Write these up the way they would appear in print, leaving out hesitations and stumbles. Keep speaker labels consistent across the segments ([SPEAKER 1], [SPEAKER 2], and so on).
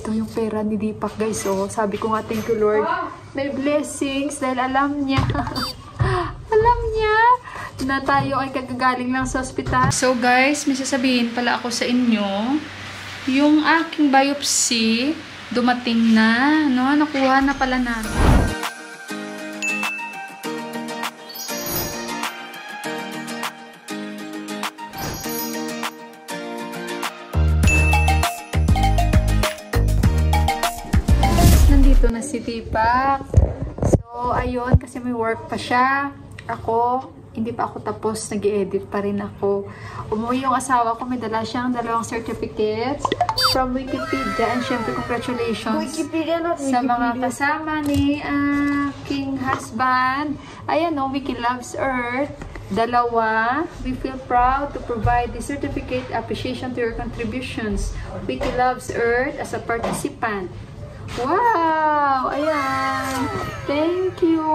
[SPEAKER 1] ito yung pera ni Deepak, guys. Oh, sabi ko nga, thank you, Lord. May blessings dahil alam niya. Alam niya na tayo ay kagagaling lang sa ospital. So, guys, may sasabihin pala ako sa inyo. Yung aking biopsy, dumating na. No? Nakuha na pala namin. Nandito na si Deepak. So, ayun, kasi may work pa siya. Ako, hindi pa ako tapos, nag-i-edit pa rin ako. Umuwi yung asawa ko, may dala siyang 2 certificates from Wikipedia. And syempre, congratulations
[SPEAKER 2] Wikipedia, not
[SPEAKER 1] sa
[SPEAKER 2] Wikipedia.
[SPEAKER 1] mga kasama ni aking husband. Ayan o, Wiki Loves Earth. 2. We feel proud to provide the certificate appreciation to your contributions. Wiki Loves Earth as a participant. Wow! Ayan! Thank you!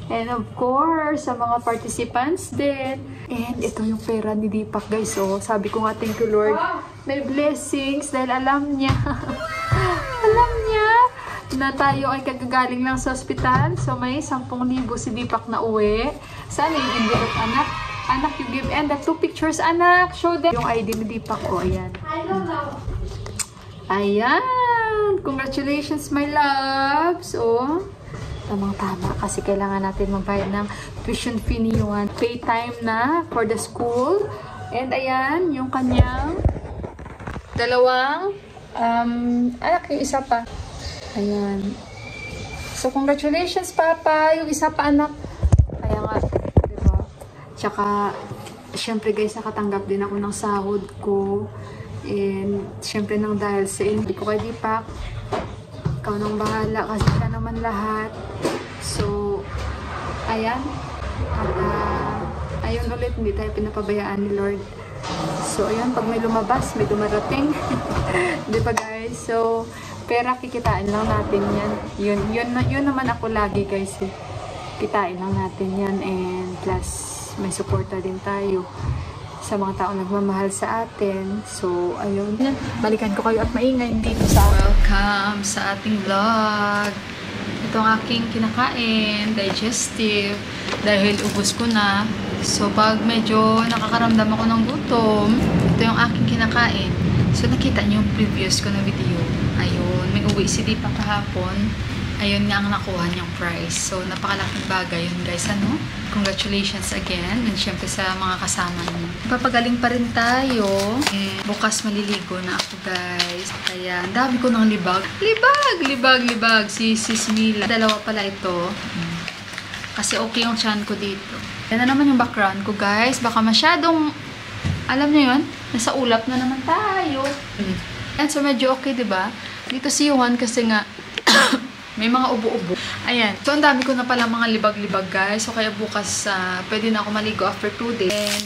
[SPEAKER 1] And of course, sa mga participants din. And ito yung pera ni Deepak, guys. Oh, sabi ko nga, thank you, Lord. May blessings dahil alam niya. Alam niya na tayo ay kagagaling lang sa ospital. So, may 10,000 si Deepak na uwi. Sana yung envelope, anak. Anak, you give and the 2 pictures, anak. Show them. Yung ID ni Deepak, oh, ayan.
[SPEAKER 2] I don't know.
[SPEAKER 1] Ayan! Congratulations, my loves! Oh, tamang-tama kasi kailangan natin magbayad ng tuition fee ni Yuan. Pay time na for the school. And ayan, yung kanyang 2 anak, yung isa pa. Ayan. So, congratulations, Papa! Yung isa pa, anak. Kaya nga, diba? Tsaka, syempre guys, nakatanggap din ako ng sahod ko. And, syempre nang dahil sa hindi ko kay Deepak, ikaw nang bahala kasi ka naman lahat. So, ayan. At, ayun ulit, hindi tayo pinapabayaan ni Lord. So, ayan, pag may lumabas, may dumarating. Di ba, guys? So, pera, kikitain lang natin yan. Yun naman ako lagi, guys. Kitain lang natin yan. And, plus, may suporta din tayo sa mga taong nagmamahal sa atin. So, ayun. Balikan ko kayo at maingay dito sa... Welcome sa ating vlog. Ito ang aking kinakain, digestive, dahil ubos ko na. So, pag medyo nakakaramdam ako ng gutom, ito yung aking kinakain. So, nakita niyo yung previous ko na video. Ayun, may uwi si Deepak kahapon. Ayun nga ang nakuha niyang prize. So, napakalaking bagay yun, guys. Ano? Congratulations again. And syempre sa mga kasama niyo. Papagaling pa rin tayo. Bukas maliligo na ako, guys. Kaya, ang dami ko ng libag. Libag. Si Sis Mila. 2 pala ito. Kasi okay yung chan ko dito. Yan na naman yung background ko, guys. Baka masyadong, alam niyo yun, nasa ulap na naman tayo. And so, medyo okay, diba? Dito si Yuan kasi nga, may mga ubo-ubo. Ayan. So, ang dami ko na pala mga libag-libag, guys. So, kaya bukas, pwede na ako maligo after 2 days.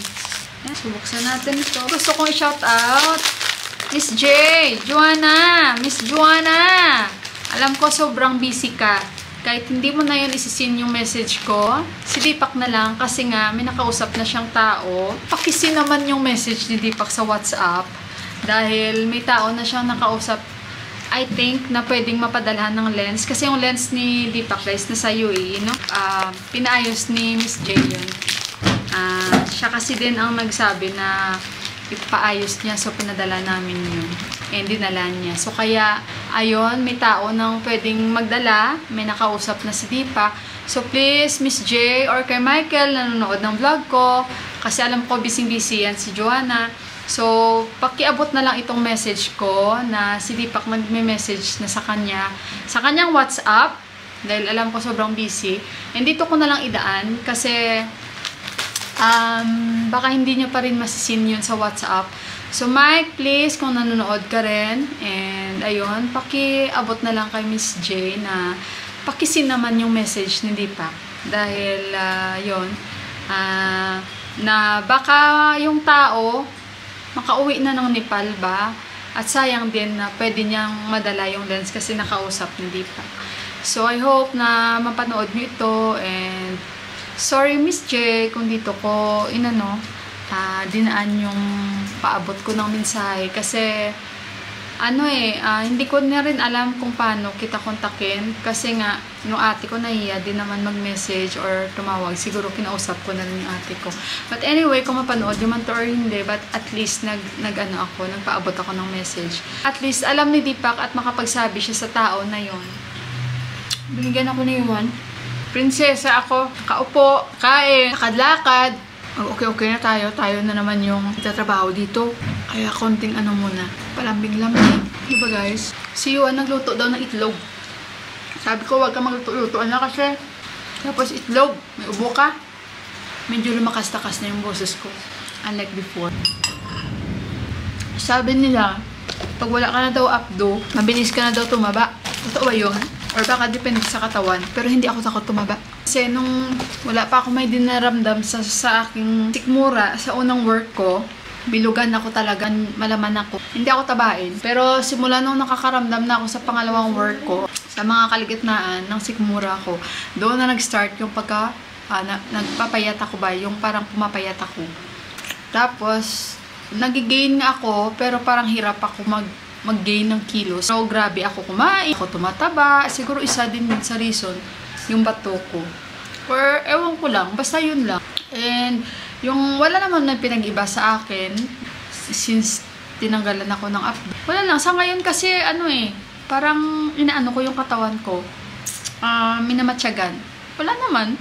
[SPEAKER 1] And, subuksan natin ito. Gusto kong i-shout out Miss J, Joanna, Miss Joanna. Alam ko, sobrang busy ka. Kahit hindi mo na yun isisin yung message ko, si Deepak na lang kasi nga, may nakausap na siyang tao. Pakisin naman yung message ni Deepak sa WhatsApp dahil may tao na siyang nakausap, I think, na pwedeng mapadalhan ng lens. Kasi yung lens ni Deepak, guys, nasa UAE, no? Pinaayos ni Miss J yun. Siya kasi din ang nagsabi na ipaayos niya. So, pinadala namin yun. And dinala niya. So, kaya, ayun, may tao nang pwedeng magdala. May nakausap na si Deepak. So, please, Miss J or kay Michael, nanonood ng vlog ko. Kasi alam ko, busy-busy yan si Joanna. So, pakiabot na lang itong message ko na si Deepak nagme-message na sa kanya. Sa kanyang WhatsApp, dahil alam ko sobrang busy. And dito ko na lang idaan kasi baka hindi niya pa rin masisin yun sa WhatsApp. So, Mike, please, kung nanonood ka rin, and ayun, pakiabot na lang kay Miss J na pakisin naman yung message ni Deepak. Dahil, yun, na baka yung tao makauwi na ng Nepal ba? At sayang din na pwede niyang madala yung lens kasi nakausap ni Deepak. So, I hope na mapanood niyo ito. And, sorry Miss J kung dito ko dinaan yung paabot ko ng mensahe. Kasi, hindi ko na rin alam kung paano kita kontakin. Kasi nga, yung ate ko nahiya din naman mag-message or tumawag. Siguro kinausap ko na rin yung ate ko. But anyway, kung mapanood yung man to or hindi, but at least nagpaabot ako ng message. At least alam ni Deepak at makapagsabi siya sa tao na yon. Binigyan ako ni Iwan. Prinsesa ako, kaupo, kain, lakad-lakad. Okay na tayo. Tayo na naman yung itatrabaho dito. Kaya konting muna, palambing-lambing. Diba guys? Si Yuan nagluto daw ng itlog. Sabi ko, wag ka magluto-lutoan na kasi. Tapos itlog, may ubo ka. Medyo lumakas-takas na yung boses ko. Unlike before. Sabi nila, pag wala ka na daw abdo, mabilis ka na daw tumaba. Totoo ba yun? Or baka depende sa katawan. Pero hindi ako takot tumaba. Kasi nung wala pa ako may dinaramdam sa aking sikmura sa unang work ko, bilugan ako talaga, malaman ako. Hindi ako tabain. Pero simula nung nakakaramdam na ako sa pangalawang work ko, sa mga kaligitnaan ng sikmura ko, doon na nag-start yung nagpapayat ako ba, yung parang pumapayat ako. Tapos, nagigain nga ako, pero parang hirap ako mag-gain ng kilos. So, grabe ako kumain, ako tumataba. Siguro isa din yun sa reason, yung bato ko. Or, ewan ko lang, basta yun lang. And, yung wala naman na pinag-iba sa akin, since tinanggalan ako ng updo. Wala lang, sa ngayon kasi, parang inaano ko yung katawan ko. Minamatyagan. Wala naman.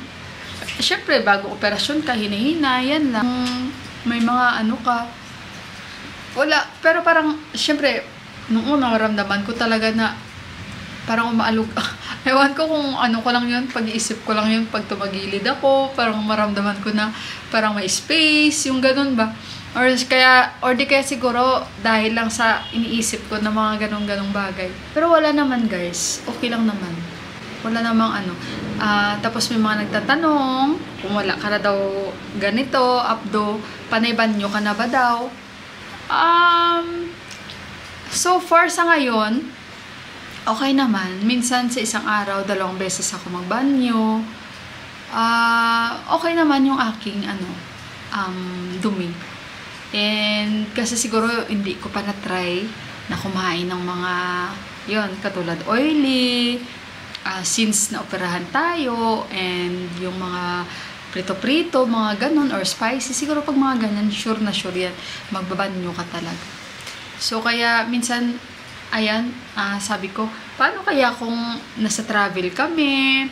[SPEAKER 1] Siyempre, bago operasyon ka, hinihina, yan lang. May mga ka. Wala. Pero parang, siyempre, nung unang maramdaman ko talaga na parang umaalog. Ewan ko kung ko lang yun, pag-iisip ko lang yun, pag tumagilid ako, parang maramdaman ko na parang may space, yung ganun ba. Or di kaya siguro dahil lang sa iniisip ko na mga ganong bagay. Pero wala naman guys, okay lang naman. Wala namang tapos may mga nagtatanong, kung wala ka na daw ganito, abdo, panay banyo ka na ba daw? So far sa ngayon, okay naman. Minsan sa isang araw, 2 beses ako magbanyo. Okay naman yung aking dumi. And kasi siguro hindi ko pa na-try na kumain ng mga katulad oily, since naoperahan tayo, and yung mga prito-prito, mga ganon, or spicy. Siguro pag mga ganyan, sure na sure yan, magbabanyo ka talaga. So, kaya minsan, ayan, sabi ko, paano kaya kung nasa travel kami?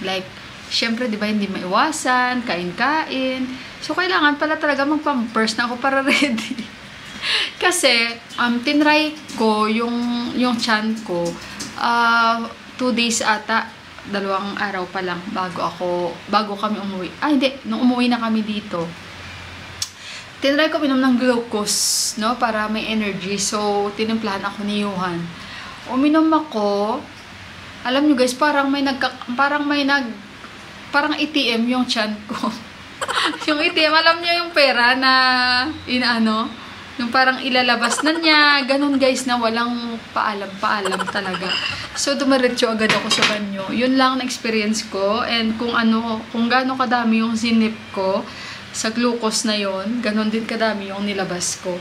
[SPEAKER 1] Like, syempre, di ba, hindi maiwasan, kain-kain. So, kailangan pala talaga mag-pampers na ako para ready. Kasi, tinry ko yung chan ko, 2 days ata, 2 araw pa lang bago kami umuwi. Hindi, nung umuwi na kami dito, tinry ko minom ng glucose, no, para may energy. So, tinimplahan ako ni Johan. Uminom ako. Alam nyo guys, parang ATM yung chan ko. Yung ATM, alam nyo yung pera na yung parang ilalabas na niya. Ganun guys, na walang paalam talaga. So, dumiretso agad ako sa banyo. Yun lang na experience ko. And kung gaano kadami yung sinip ko sa glucose na yon, ganon din kadami yung nilabas ko.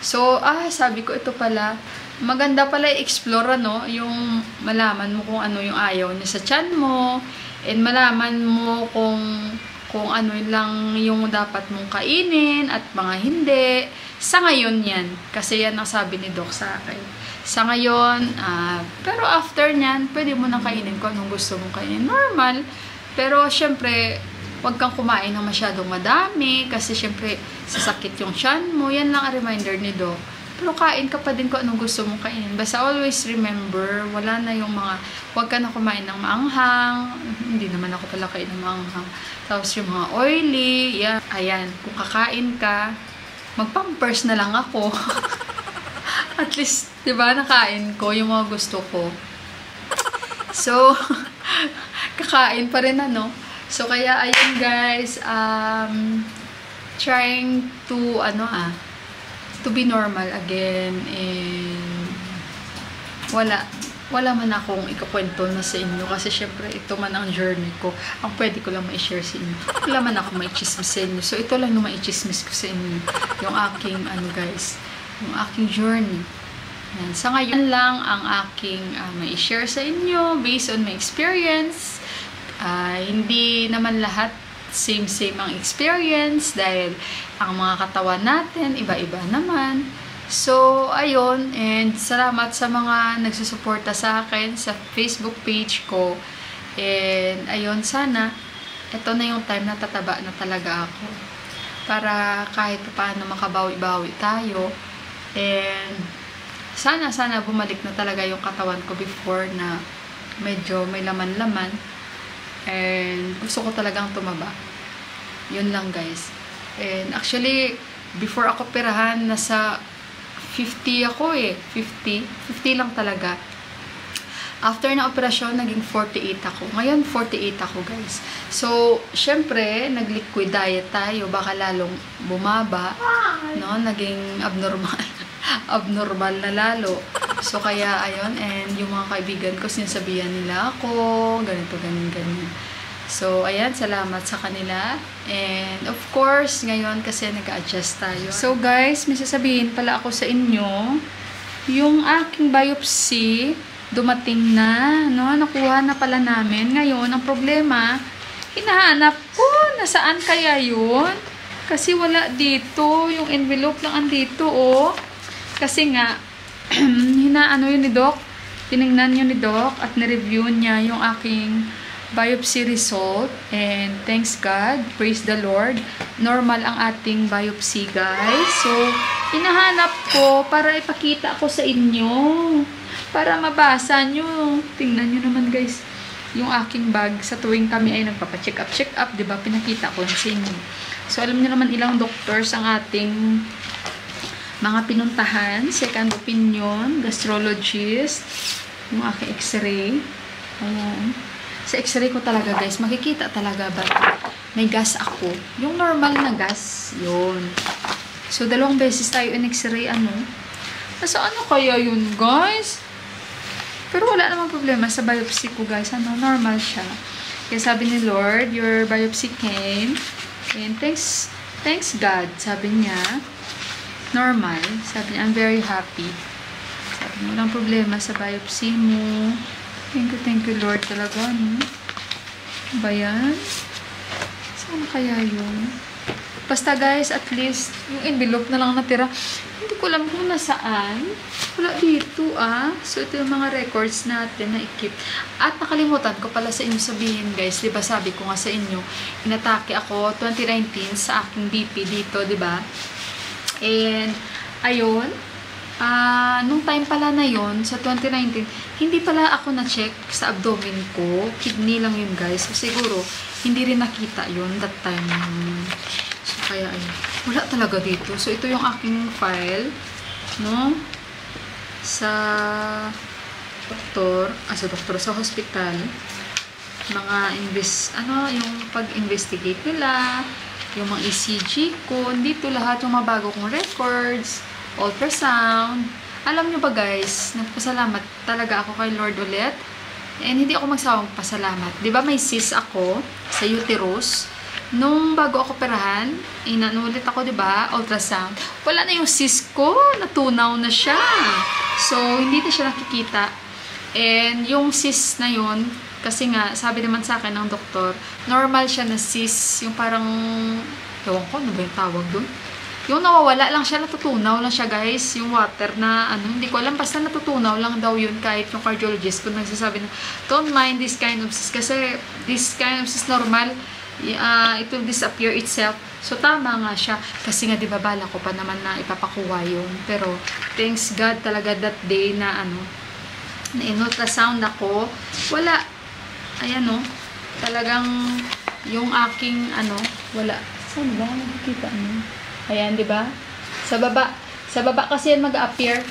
[SPEAKER 1] So, sabi ko, ito pala, maganda pala i-explore, yung malaman mo kung ano yung ayaw niya sa tiyan mo, and malaman mo kung ano lang yung dapat mong kainin, at mga hindi. Sa ngayon yan, kasi yan ang sabi ni Doc sa akin. Sa ngayon, pero after nyan, pwede mo nang kainin kung anong gusto mong kainin. Normal, pero syempre, huwag kang kumain ng masyadong madami kasi syempre sasakit yung tiyan mo. Yan lang ang reminder ni Doc. Pero kain ka pa din kung anong gusto mong kainin. Basta always remember, wala na yung huwag ka na kumain ng maanghang. Hindi naman ako pala kain ng maanghang. Tapos yung mga oily, yan. Ayan, kung kakain ka, mag-pampers na lang ako. At least, diba, nakain ko yung mga gusto ko. So, kakain pa rin So, kaya, ayun guys, trying to, to be normal again, and wala man akong ikakwento na sa inyo, kasi syempre, ito man ang journey ko. Ang pwede ko lang ma-share sa inyo. Wala man ako ma-chismis sa inyo. So, ito lang yung ma-chismis ko sa inyo. Yung aking, guys, yung aking journey. Yan. Sa ngayon lang ang aking may share sa inyo based on my experience. Hindi naman lahat same ang experience dahil ang mga katawan natin iba-iba naman. So, ayun, and salamat sa mga nagsusuporta sa akin sa Facebook page ko. And, ayun, sana, ito na yung time na tataba na talaga ako. Para kahit paano makabawi-bawi tayo. And, sana bumalik na talaga yung katawan ko before na medyo may laman-laman. And, gusto ko talagang tumaba. Yun lang, guys. And, actually, before ako pirahan, nasa 50 ako 50 lang talaga. After na operasyon, naging 48 ako. Ngayon, 48 ako, guys. So, syempre, nag-liquid diet tayo. Baka lalong bumaba. No? Naging abnormal. Abnormal na lalo. So, kaya, ayun. And yung mga kaibigan ko, sinasabihan nila ako, ganito, ganyan. So, ayan, salamat sa kanila. And, of course, ngayon kasi nag-adjust tayo. So, guys, may sasabihin pala ako sa inyo. Yung aking biopsy, dumating na, no? Nakuha na pala namin. Ngayon, ang problema, hinahanap ko, nasaan kaya yun? Kasi wala dito. Yung envelope lang andito, oh. Kasi nga, hinaano yun ni Doc. Tinignan yun ni Doc at nireview niya yung aking biopsy result, and thanks God, praise the Lord, normal ang ating biopsy, guys. So, hinahanap ko para ipakita ko sa inyo, para mabasa nyo. Tingnan nyo naman, guys, yung aking bag sa tuwing kami ay nagpapacheck up, diba? Pinakita ko sa inyo. So, alam nyo naman ilang doctors ang ating mga pinuntahan, second opinion, gastrologist, yung aking x-ray. Ayan. Sa x-ray ko talaga, guys, makikita talaga ba may gas ako. Yung normal na gas, yun. So, 2 beses tayo in x-ray, ano. So, ano kaya yun, guys? Pero wala namang problema sa biopsy ko, guys. Ano, normal siya. Kaya sabi ni Lord, your biopsy came. And thanks God, sabi niya. Normal. Sabi niya, I'm very happy. Sabi niya, walang problema sa biopsy mo. Thank you, Lord, talaga, no? Ba yan? Saan kaya yun? Basta, guys, at least, yung envelope na lang natira. Hindi ko alam kung nasaan. Wala dito, So, ito yung mga records natin na i-keep. At nakalimutan ko pala sa inyo sabihin, guys. Diba, sabi ko nga sa inyo, inatake ako 2019 sa aking BP dito, diba? And, ayun, nung time pala na yon sa 2019, hindi pala ako na-check sa abdomen ko. Kidney lang yun, guys. So, siguro, hindi rin nakita yun that time. So, kaya, ayun. Wala talaga dito. So, ito yung aking file, no? Sa sa hospital. Mga yung pag-investigate nila, yung mga ECG ko, dito lahat yung mga bago kong records, ultrasound. Alam nyo ba, guys, nagpasalamat talaga ako kay Lord ulit. And hindi ako magsawang pasalamat. Diba may cyst ako sa uterus? Nung bago ako operahan, inanulit ako, diba? Ultrasound. Wala na yung cyst ko. Natunaw na siya. So, hindi na siya nakikita. And yung cyst na yun, kasi nga, sabi naman sa akin ng doktor, normal siya na cyst. Yung parang, ewan ko, ano ba yung tawag dun? Yung nawawala lang siya, natutunaw lang siya, guys. Yung water na, hindi ko alam, basta natutunaw lang daw yun kahit yung cardiologist ko nagsasabi na, don't mind this kind of cyst. Kasi this kind of cyst normal, it will disappear itself. So, tama nga siya. Kasi nga, di ba, bala ko pa naman na ipapakuha yun. Pero, thanks God talaga that day na, na in-ultrasound ako. Wala. Ayan, talagang, yung aking, wala. Saan ba? Nakikita, Ayan, di ba? Sa baba kasi yan mag-appear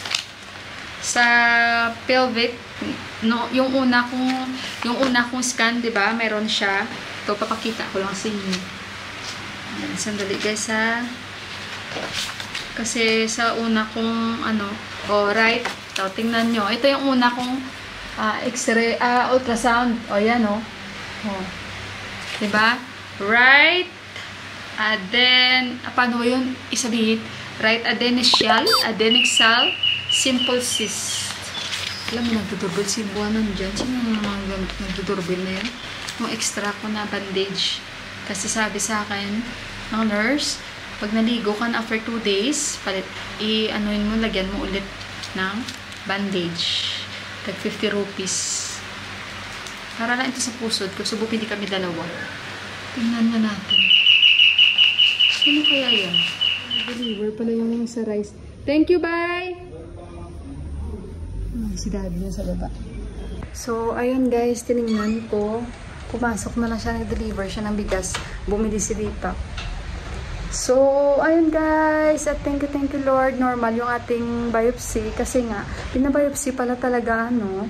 [SPEAKER 1] sa pelvic. No, yung una kong scan, di ba? Meron siya. Ito, papakita ko lang sa inyo. Ayan, sandali, guys, kasi sa una kong, right. Ito, tingnan nyo. Ito yung una kong x-ray, ultrasound. O, yan, diba? Right. Then, paano yun? Isabihin? Right adenicial, adenixal, Simple cyst. Alam mo, nagdudurbil si Buwanan dyan. Sino mga nagdudurbil na yan? Yung extra ko na bandage. Kasi sabi sa akin, ng nurse, pag naligo ka na after 2 days, i-anuin mo, lagyan mo ulit ng bandage. Tag 50 rupees. Para lang ito sa pusod. Kung subukin di kami dalawa. Tingnan na natin. Sino kaya yan? Deliver pala yung sa rice. Thank you, bye! Si daddy niya sa baba. So, ayun guys, tinignan ko. Pumasok na lang siya, nag-deliver siya ng bigas. Bumili si Deepak. So, ayun guys. At thank you Lord. Normal yung ating biopsy. Kasi nga, pinabiopsy pala talaga, no?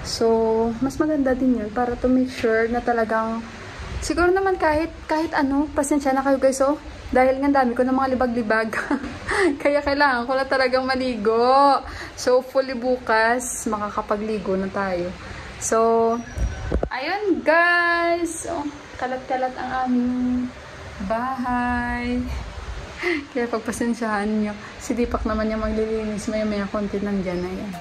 [SPEAKER 1] So, mas maganda din yun para to make sure na talagang siguro naman kahit ano, pasensya na kayo guys, oh. Dahil nga dami ko ng mga libag-libag. Kaya kailangan ko na talagang maligo. So, fully bukas, makakapagligo na tayo. So, ayun guys. Oh, kalat-kalat ang aming bahay. Kaya pagpasensyahan nyo. Si Deepak naman yung maglilinis. Maya-maya konti nandyan. Ayan.